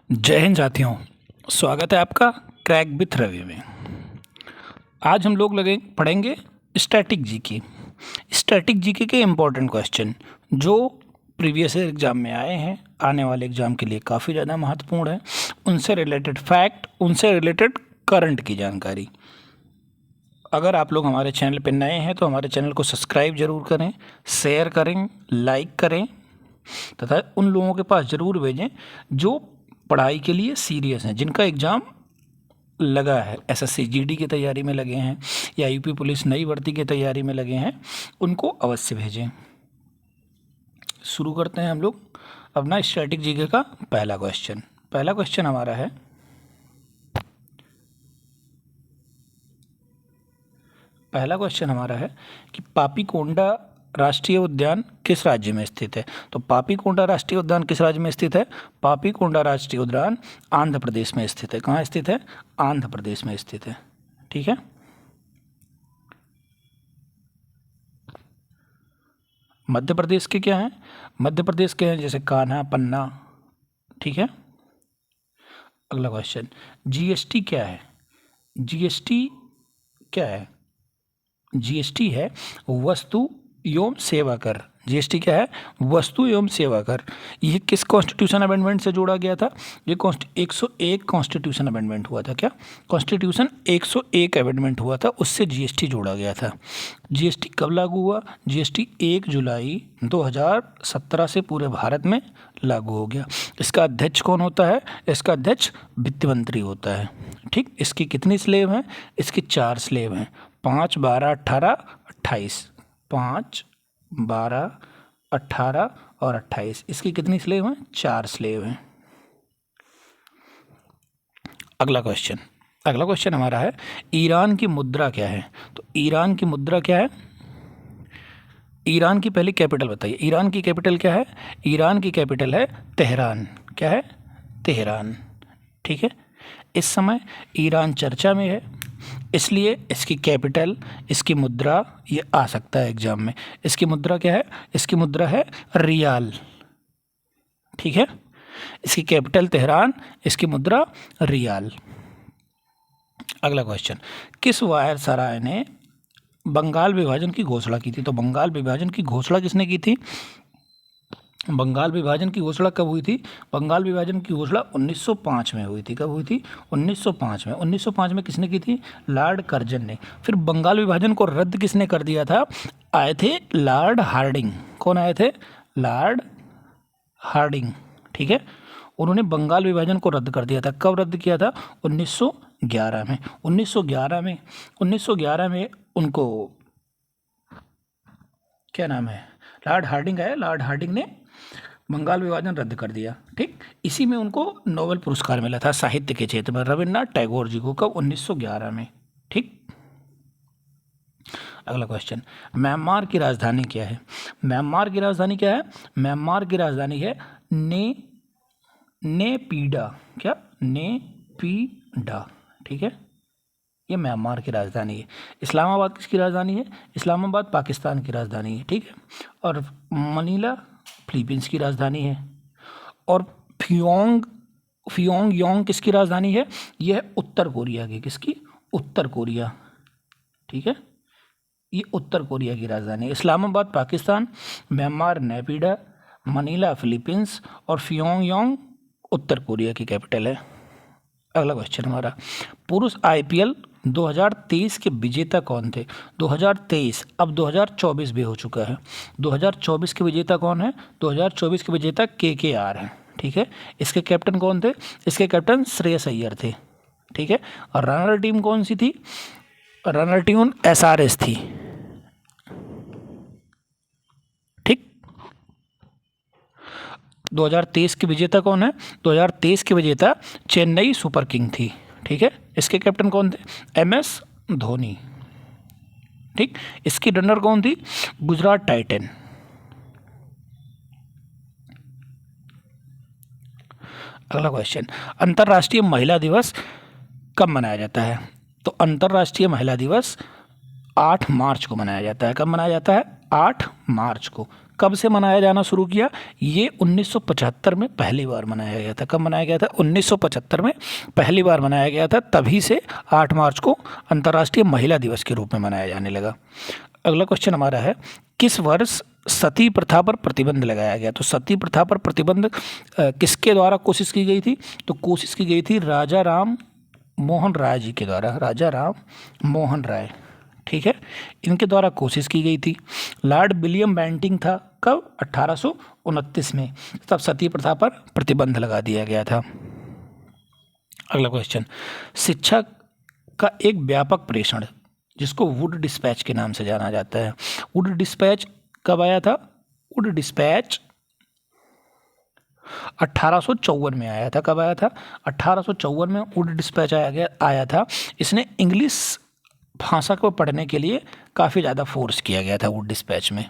जय हिंद साथियों, स्वागत है आपका क्रैक विथ रवि में। आज हम लोग पढ़ेंगे स्टैटिक जीके। स्टैटिक जीके के इम्पोर्टेंट क्वेश्चन जो प्रीवियस ईयर एग्ज़ाम में आए हैं, आने वाले एग्ज़ाम के लिए काफ़ी ज़्यादा महत्वपूर्ण है। उनसे रिलेटेड फैक्ट, उनसे रिलेटेड करंट की जानकारी। अगर आप लोग हमारे चैनल पर नए हैं तो हमारे चैनल को सब्सक्राइब ज़रूर करें, शेयर करें, लाइक करें तथा उन लोगों के पास ज़रूर भेजें जो पढ़ाई के लिए सीरियस हैं, जिनका एग्ज़ाम लगा है, एसएससी जीडी की तैयारी में लगे हैं या यूपी पुलिस नई भर्ती की तैयारी में लगे हैं, उनको अवश्य भेजें। शुरू करते हैं हम लोग अपना स्टैटिक जीके का पहला क्वेश्चन। पहला क्वेश्चन हमारा है, कि पापीकोंडा राष्ट्रीय उद्यान किस राज्य में स्थित है। तो पापीकोंडा राष्ट्रीय उद्यान किस राज्य में स्थित है? पापीकोंडा राष्ट्रीय उद्यान आंध्र प्रदेश में स्थित है। कहाँ स्थित है? आंध्र प्रदेश में स्थित है। ठीक है। मध्य प्रदेश के क्या हैं? मध्य प्रदेश के हैं जैसे कान्हा, पन्ना। ठीक है। अगला क्वेश्चन, जीएसटी क्या है? जीएसटी क्या है? जीएसटी है वस्तु एवं सेवा कर। जीएसटी क्या है? वस्तु एवं सेवा कर। यह किस कॉन्स्टिट्यूशन अमेंडमेंट से जोड़ा गया था? ये 101 कॉन्स्टिट्यूशन अमेंडमेंट हुआ था। क्या कॉन्स्टिट्यूशन 101 अमेंडमेंट हुआ था, उससे जीएसटी जोड़ा गया था। जीएसटी कब लागू हुआ? जीएसटी 1 जुलाई 2017 से पूरे भारत में लागू हो गया। इसका अध्यक्ष कौन होता है? इसका अध्यक्ष वित्त मंत्री होता है। ठीक। इसकी कितनी स्लेब हैं? इसकी 4 स्लेब हैं, 5, 12, 18, 28। 5, 12, 18 और 28। इसकी कितनी स्लेब हैं? 4 स्लेब हैं। अगला क्वेश्चन हमारा है, ईरान की मुद्रा क्या है? तो ईरान की मुद्रा क्या है? ईरान की पहली कैपिटल बताइए। ईरान की कैपिटल क्या है? ईरान की कैपिटल है तेहरान। क्या है? तेहरान। ठीक है। इस समय ईरान चर्चा में है, इसलिए इसकी कैपिटल, इसकी मुद्रा, ये आ सकता है एग्जाम में। इसकी मुद्रा क्या है? इसकी मुद्रा है रियाल। ठीक है। इसकी कैपिटल तेहरान, इसकी मुद्रा रियाल। अगला क्वेश्चन, किस वायसराय ने बंगाल विभाजन की घोषणा की थी? तो बंगाल विभाजन की घोषणा किसने की थी? बंगाल विभाजन की घोषणा कब हुई थी? बंगाल विभाजन की घोषणा 1905 में हुई थी। कब हुई थी? 1905 में। 1905 में किसने की थी? लॉर्ड कर्जन ने। फिर बंगाल विभाजन को रद्द किसने कर दिया था? आए थे लॉर्ड हार्डिंग। कौन आए थे? Lord Harding. ठीक है। उन्होंने बंगाल विभाजन को रद्द कर दिया था। कब रद्द किया था? 1911 में। 1911 में उनको क्या नाम है, लॉर्ड हार्डिंग आया। लॉर्ड हार्डिंग ने बंगाल विभाजन रद्द कर दिया। ठीक। इसी में उनको नोबेल पुरस्कार मिला था साहित्य के क्षेत्र में, रविन्द्रनाथ टैगोर जी को। कब? 1911 में। ठीक। अगला क्वेश्चन, म्यांमार की राजधानी क्या है? म्यांमार की राजधानी क्या है? म्यांमार की राजधानी है नेपीडा। क्या? नेपीडा। ठीक है। ये म्यांमार की राजधानी है। इस्लामाबाद किसकी राजधानी है? इस्लामाबाद पाकिस्तान की राजधानी है। ठीक है। और मनीला फिलीपींस की राजधानी है। और फियोंग किसकी राजधानी है? यह है उत्तर कोरिया की। किसकी? उत्तर कोरिया। ठीक है। ये उत्तर कोरिया की राजधानी है। Islamabad Pakistan, Myanmar Naypyidaw, Manila Philippines और फियोंग उत्तर कोरिया की कैपिटल है। अगला क्वेश्चन हमारा, पुरुष आईपीएल 2023 के विजेता कौन थे? 2023, अब 2024 भी हो चुका है। 2024 के विजेता कौन है? 2024 के विजेता केकेआर हैं। ठीक है। इसके कैप्टन कौन थे? इसके कैप्टन श्रेयस अय्यर थे। ठीक है। और रनर टीम कौन सी थी? रनर टीम एसआरएच थी। ठीक। 2023 के विजेता कौन है? 2023 के विजेता चेन्नई सुपर किंग थी। ठीक है। इसके कैप्टन कौन थे? एमएस धोनी। ठीक। इसकी रनर कौन थी? गुजरात टाइटन। अगला क्वेश्चन, अंतर्राष्ट्रीय महिला दिवस कब मनाया जाता है? तो अंतर्राष्ट्रीय महिला दिवस 8 मार्च को मनाया जाता है। कब मनाया जाता है? 8 मार्च को। कब से मनाया जाना शुरू किया? ये 1975 में पहली बार मनाया गया था। कब मनाया गया था? 1975 में पहली बार मनाया गया था। तभी से 8 मार्च को अंतर्राष्ट्रीय महिला दिवस के रूप में मनाया जाने लगा। अगला क्वेश्चन हमारा है, किस वर्ष सती प्रथा पर प्रतिबंध लगाया गया? तो सती प्रथा पर प्रतिबंध किसके द्वारा कोशिश की गई थी? तो कोशिश की गई थी राजा राम मोहन राय जी के द्वारा। राजा राम मोहन राय, ठीक है, इनके द्वारा कोशिश की गई थी। लॉर्ड विलियम बेंटिंग था, कब? 1829 में, तब सती प्रथा पर प्रतिबंध लगा दिया गया था। अगला क्वेश्चन, शिक्षा का एक व्यापक प्रेषण जिसको वुड डिस्पैच के नाम से जाना जाता है, वुड डिस्पैच कब आया था? वुड डिस्पैच 1854 में आया था। कब आया था? 1854 में वुड डिस्पैच आया था। इसने इंग्लिश भाषा को पढ़ने के लिए काफ़ी ज़्यादा फोर्स किया गया था वुड डिस्पैच में।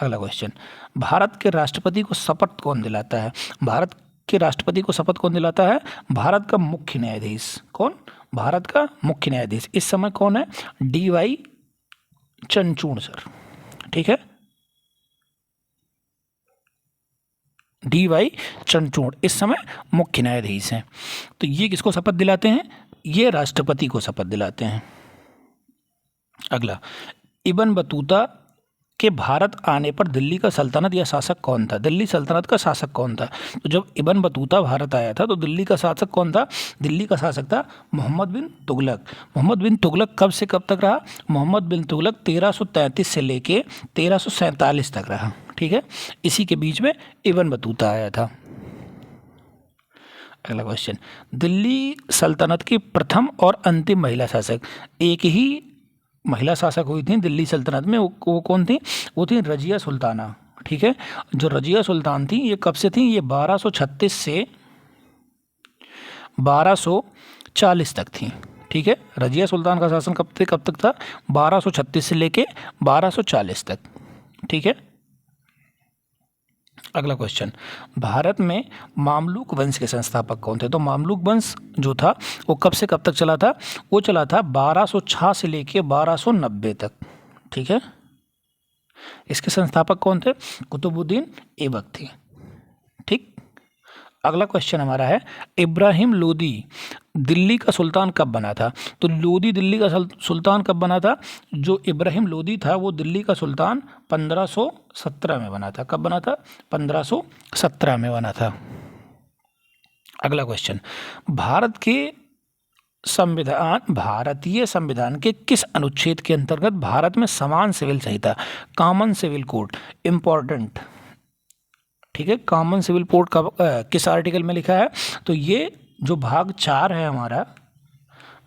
अगला क्वेश्चन, भारत के राष्ट्रपति को शपथ कौन दिलाता है? भारत के राष्ट्रपति को शपथ कौन दिलाता है? भारत का मुख्य न्यायाधीश। कौन? भारत का मुख्य न्यायाधीश इस समय कौन है? डी.वाई. चंद्रचूड़ सर, ठीक है, डी.वाई. चंद्रचूड़ इस समय मुख्य न्यायाधीश हैं। तो ये किसको शपथ दिलाते हैं? ये राष्ट्रपति को शपथ दिलाते हैं। अगला, इब्न बतूता के भारत आने पर दिल्ली का सल्तनत या शासक कौन था? दिल्ली सल्तनत का शासक कौन था? तो जब इब्न बतूता भारत आया था तो दिल्ली का शासक कौन था? दिल्ली का शासक था मोहम्मद बिन तुगलक। मोहम्मद बिन तुगलक कब से कब तक रहा? मोहम्मद बिन तुगलक 1333 से लेके 1347 तक रहा, ठीक है, इसी के बीच में इब्न बतूता आया था। अगला क्वेश्चन, दिल्ली सल्तनत की प्रथम और अंतिम महिला शासक, एक ही महिला शासक हुई थी दिल्ली सल्तनत में, वो कौन थी? वो थी रजिया सुल्ताना, ठीक है। जो रजिया सुल्तान थी ये कब से थी? ये 1236 से 1240 तक थी, ठीक है। रजिया सुल्तान का शासन कब तक था? 1236 से लेके 1240 तक, ठीक है। अगला क्वेश्चन, भारत में मामलुक वंश के संस्थापक कौन थे? तो मामलुक वंश जो था वो कब से कब तक चला था? वो चला था 1206 से लेके 1290 तक, ठीक है। इसके संस्थापक कौन थे? कुतुबुद्दीन ऐबक थे, ठीक। अगला क्वेश्चन हमारा है, इब्राहिम लोदी दिल्ली का सुल्तान कब बना था? तो लोदी दिल्ली का सुल्तान कब बना था? जो इब्राहिम लोदी था वो दिल्ली का सुल्तान 1517 में बना था। कब बना था? 1517 में बना था। अगला क्वेश्चन, भारतीय संविधान के किस अनुच्छेद के अंतर्गत भारत में समान सिविल संहिता, कॉमन सिविल कोड, इंपॉर्टेंट, ठीक है, कॉमन सिविल कोड का किस आर्टिकल में लिखा है? तो ये जो भाग 4 है हमारा,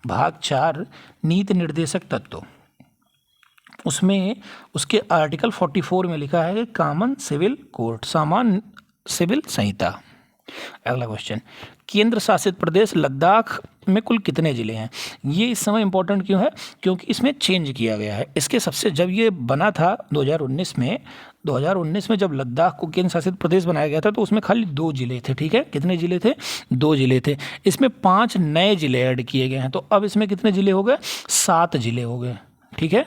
भाग 4 नीति निर्देशक तत्व, उसमें उसके आर्टिकल 44 में लिखा है कि कॉमन सिविल कोड, सामान्य सिविल संहिता। अगला क्वेश्चन, केंद्र शासित प्रदेश लद्दाख में कुल कितने ज़िले हैं? ये इस समय इंपॉर्टेंट क्यों है? क्योंकि इसमें चेंज किया गया है। इसके सबसे, जब ये बना था 2019 में जब लद्दाख को केंद्र शासित प्रदेश बनाया गया था तो उसमें खाली 2 जिले थे, ठीक है। कितने जिले थे? 2 जिले थे। इसमें 5 नए जिले ऐड किए गए हैं, तो अब इसमें कितने जिले हो गए? 7 जिले हो गए, ठीक है।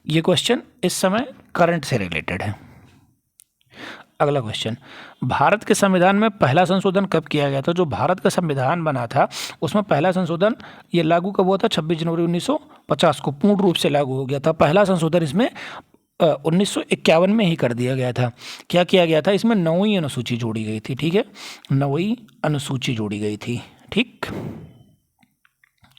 ये क्वेश्चन इस समय करंट से रिलेटेड है। अगला क्वेश्चन, भारत के संविधान में पहला संशोधन कब किया गया था? जो भारत का संविधान बना था उसमें पहला संशोधन ये लागू कब हुआ था? 26 जनवरी 1950 को पूर्ण रूप से लागू हो गया था। पहला संशोधन इसमें 1951 में ही कर दिया गया था। क्या किया गया था? इसमें 9वीं अनुसूची जोड़ी गई थी, ठीक है, 9वीं अनुसूची जोड़ी गई थी, ठीक।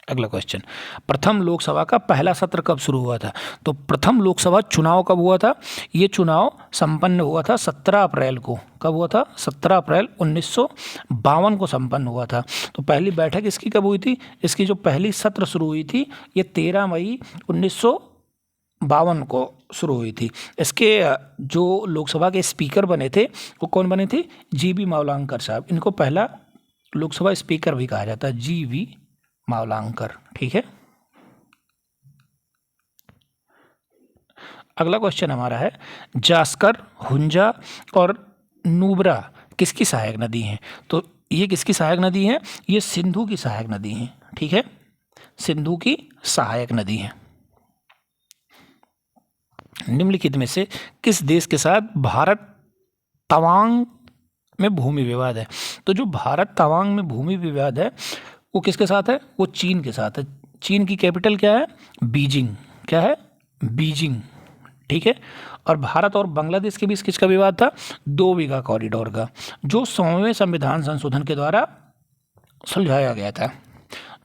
अगला क्वेश्चन, प्रथम लोकसभा का पहला सत्र कब शुरू हुआ था? तो प्रथम लोकसभा चुनाव कब हुआ था? ये चुनाव संपन्न हुआ था 17 अप्रैल को। कब हुआ था? 17 अप्रैल 1952 को संपन्न हुआ था। तो पहली बैठक इसकी कब हुई थी? इसकी जो पहली सत्र शुरू हुई थी ये 13 मई 1952 को शुरू हुई थी। इसके जो लोकसभा के स्पीकर बने थे वो कौन बने थे? जी.बी. मावलांकर साहब। इनको पहला लोकसभा स्पीकर भी कहा जाता है, जी.बी. मावलांकर, ठीक है। अगला क्वेश्चन हमारा है, जास्कर, हुंजा और नुब्रा किसकी सहायक नदी हैं? तो ये किसकी सहायक नदी है? ये सिंधु की सहायक नदी है, ठीक है, सिंधु की सहायक नदी है। निम्नलिखित में से किस देश के साथ भारत तवांग में भूमि विवाद है? तो जो भारत तवांग में भूमि विवाद है वो किसके साथ है? वो चीन के साथ है। चीन की कैपिटल क्या है? बीजिंग। क्या है? बीजिंग। ठीक है। और भारत और बांग्लादेश के बीच किसका विवाद था? 2 बीघा कॉरिडोर का, जो 100वें संविधान संशोधन के द्वारा सुलझाया गया था।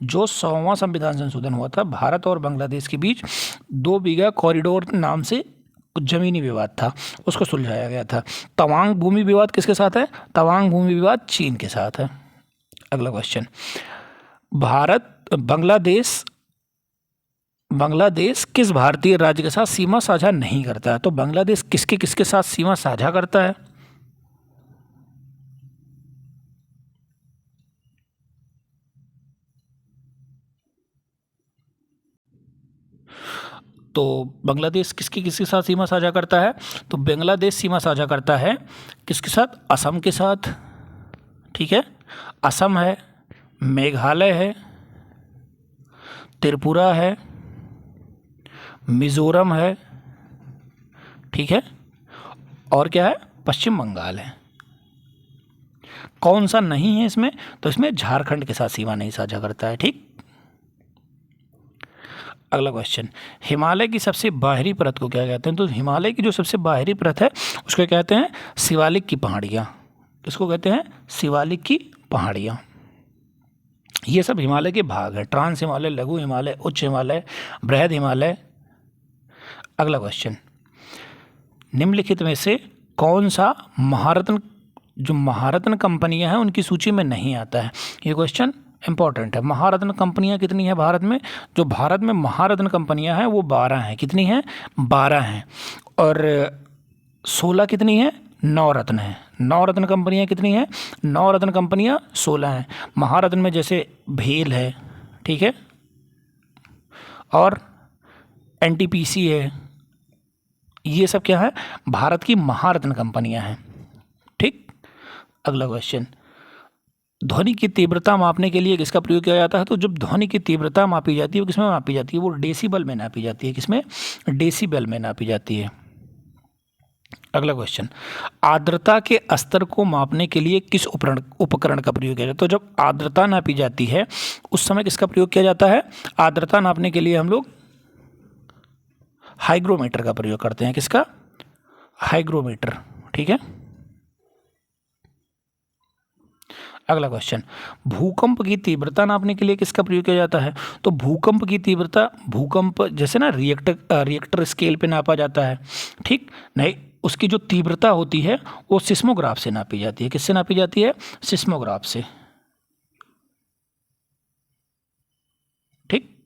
जो 100वां संविधान संशोधन हुआ था, भारत और बांग्लादेश के बीच 2 बीघा कॉरिडोर नाम से कुछ जमीनी विवाद था, उसको सुलझाया गया था। तवांग भूमि विवाद किसके साथ है? तवांग भूमि विवाद चीन के साथ है। अगला क्वेश्चन, बांग्लादेश किस भारतीय राज्य के साथ सीमा साझा नहीं करता है? तो बांग्लादेश किसके किसके साथ सीमा साझा करता है? तो बांग्लादेश किसकी किसके साथ सीमा साझा करता है? तो बांग्लादेश सीमा साझा करता है किसके साथ? असम के साथ। ठीक है, असम है, मेघालय है, त्रिपुरा है, मिजोरम है, ठीक है, और क्या है? पश्चिम बंगाल है। कौन सा नहीं है इसमें? तो इसमें झारखंड के साथ सीमा नहीं साझा करता है। ठीक। अगला क्वेश्चन, हिमालय की सबसे बाहरी परत को क्या कहते हैं? तो हिमालय की जो सबसे बाहरी परत है उसको कहते हैं शिवालिक की पहाड़ियाँ। किसको कहते हैं? शिवालिक की पहाड़ियाँ। ये सब हिमालय के भाग है, ट्रांस हिमालय, लघु हिमालय, उच्च हिमालय, बृहद हिमालय। अगला क्वेश्चन, निम्नलिखित में से कौन सा जो महारत्न कंपनियां हैं उनकी सूची में नहीं आता है? ये क्वेश्चन इंपॉर्टेंट है। महारत्न कंपनियां कितनी हैं भारत में? जो भारत में महारत्न कंपनियां हैं वो 12 हैं। कितनी हैं? 12 हैं। और 16 कितनी हैं? 9 रत्न हैं। 9 रत्न कंपनियां कितनी हैं? 9 रत्न कंपनियां 16 हैं। महारत्न में जैसे भेल है, ठीक है, और एनटीपीसी है, ये सब क्या है? भारत की महारत्न कंपनियां हैं। ठीक। अगला क्वेश्चन, ध्वनि की तीव्रता मापने के लिए किसका प्रयोग किया जाता है? तो जब ध्वनि की तीव्रता मापी जाती है वो किसमें मापी जाती है? वो डेसिबल में नापी जाती है। किसमें? डेसिबल में नापी जाती है। अगला क्वेश्चन, आर्द्रता के स्तर को मापने के लिए किस उपकरण का प्रयोग किया जाता है? तो जब आर्द्रता नापी जाती है उस समय किसका प्रयोग किया जाता है? आर्द्रता नापने के लिए हम लोग हाइग्रोमीटर का प्रयोग करते हैं। किसका? हाइग्रोमीटर। ठीक है। अगला क्वेश्चन, भूकंप की तीव्रता नापने के लिए किसका प्रयोग किया जाता है? तो भूकंप की तीव्रता, भूकंप जैसे ना रिएक्टर स्केल पे नापा जाता है। ठीक नहीं, उसकी जो तीव्रता होती है वो सिस्मोग्राफ से नापी जाती है। किससे नापी जाती है? सिस्मोग्राफ से। ठीक।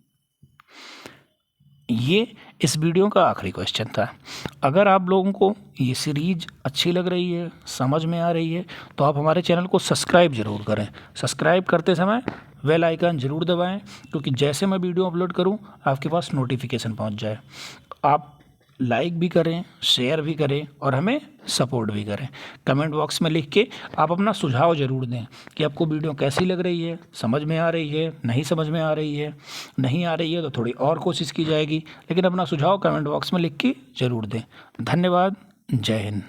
ये इस वीडियो का आखिरी क्वेश्चन था। अगर आप लोगों को ये सीरीज अच्छी लग रही है, समझ में आ रही है, तो आप हमारे चैनल को सब्सक्राइब जरूर करें। सब्सक्राइब करते समय बेल आइकन जरूर दबाएं, क्योंकि जैसे मैं वीडियो अपलोड करूं आपके पास नोटिफिकेशन पहुंच जाए। आप लाइक भी करें, शेयर भी करें और हमें सपोर्ट भी करें। कमेंट बॉक्स में लिख के आप अपना सुझाव ज़रूर दें कि आपको वीडियो कैसी लग रही है, समझ में आ रही है, नहीं समझ में आ रही है। नहीं आ रही है तो थोड़ी और कोशिश की जाएगी, लेकिन अपना सुझाव कमेंट बॉक्स में लिख के ज़रूर दें। धन्यवाद। जय हिंद।